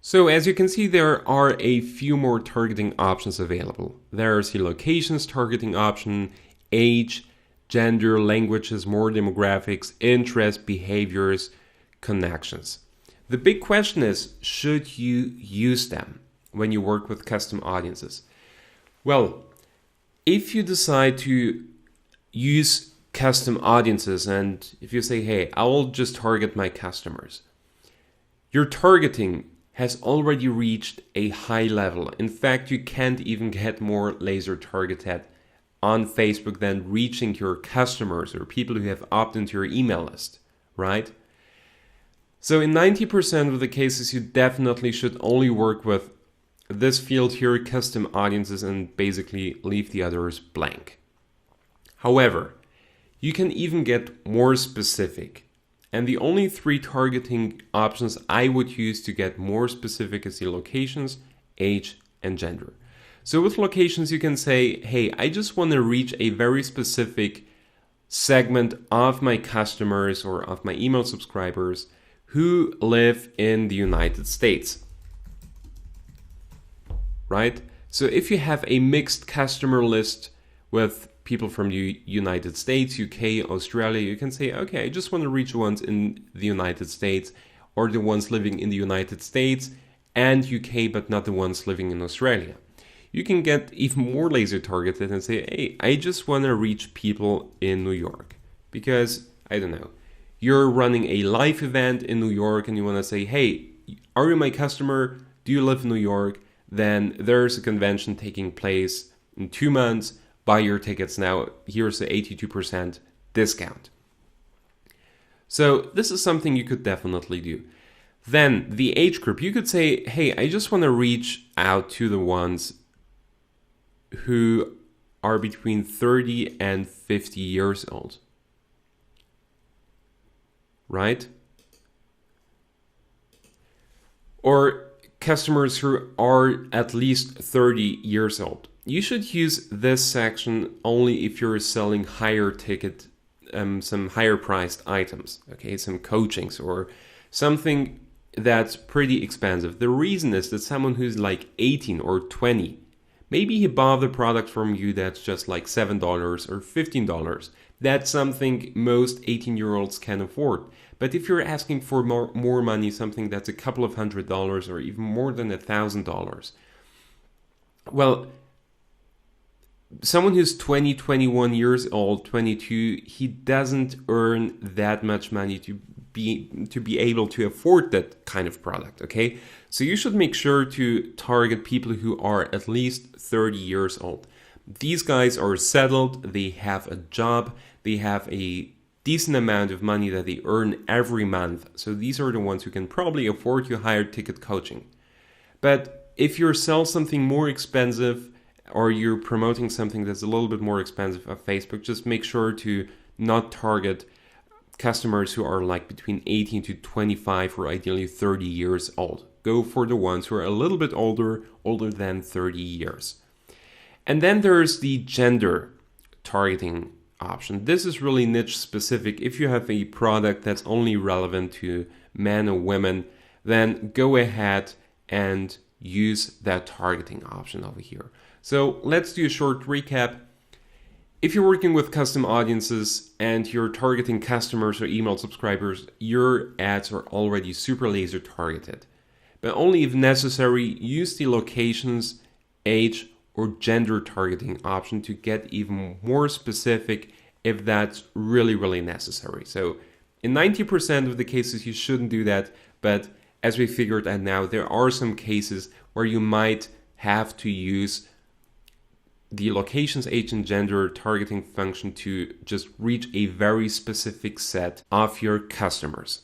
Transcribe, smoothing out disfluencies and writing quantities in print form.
So as you can see, there are a few more targeting options available. There's the locations targeting option, age, gender, languages, more demographics, interest, behaviors, connections. The big question is, should you use them when you work with custom audiences? Well, if you decide to use custom audiences and if you say, hey, I will just target my customers, your targeting has already reached a high level. In fact, you can't even get more laser targeted on Facebook than reaching your customers or people who have opted into your email list, right? So in 90% of the cases, you definitely should only work with this field here, custom audiences, and basically leave the others blank. However, you can even get more specific. And the only 3 targeting options I would use to get more specific is the locations, age, and gender. So with locations, you can say, hey, I just want to reach a very specific segment of my customers or of my email subscribers who live in the United States, right? So if you have a mixed customer list with people from the United States, UK, Australia, you can say, okay, I just want to reach the ones in the United States or the ones living in the United States and UK, but not the ones living in Australia. You can get even more laser targeted and say, hey, I just want to reach people in New York because, I don't know, you're running a live event in New York and you want to say, hey, are you my customer? Do you live in New York? Then there's a convention taking place in 2 months. Buy your tickets now. Here's the 82% discount. So this is something you could definitely do. Then the age group, you could say, hey, I just want to reach out to the ones who are between 30 and 50 years old. Right? Or customers who are at least 30 years old. You should use this section only if you're selling higher ticket, some higher priced items, okay, some coachings or something that's pretty expensive. The reason is that someone who's like 18 or 20, maybe he bought the product from you that's just like $7 or $15. That's something most 18-year-olds can afford. But if you're asking for more money, something that's a couple of $100s or even more than $1,000, well, someone who's 20, 21 years old, 22, he doesn't earn that much money to be able to afford that kind of product, okay? So you should make sure to target people who are at least 30 years old. These guys are settled, they have a job, they have a decent amount of money that they earn every month. So these are the ones who can probably afford your higher ticket coaching. But if you sell something more expensive or you're promoting something that's a little bit more expensive on Facebook, just make sure to not target customers who are like between 18 to 25 or ideally 30 years old. Go for the ones who are a little bit older than 30 years. And then there's the gender targeting option. This is really niche specific. If you have a product that's only relevant to men or women, then go ahead and use that targeting option over here. So let's do a short recap. If you're working with custom audiences and you're targeting customers or email subscribers, your ads are already super laser targeted. But only if necessary, use the locations, age, or gender targeting option to get even more specific if that's really, really necessary. So in 90% of the cases, you shouldn't do that. But as we figured out now, there are some cases where you might have to use the locations, age, and gender targeting function to just reach a very specific set of your customers.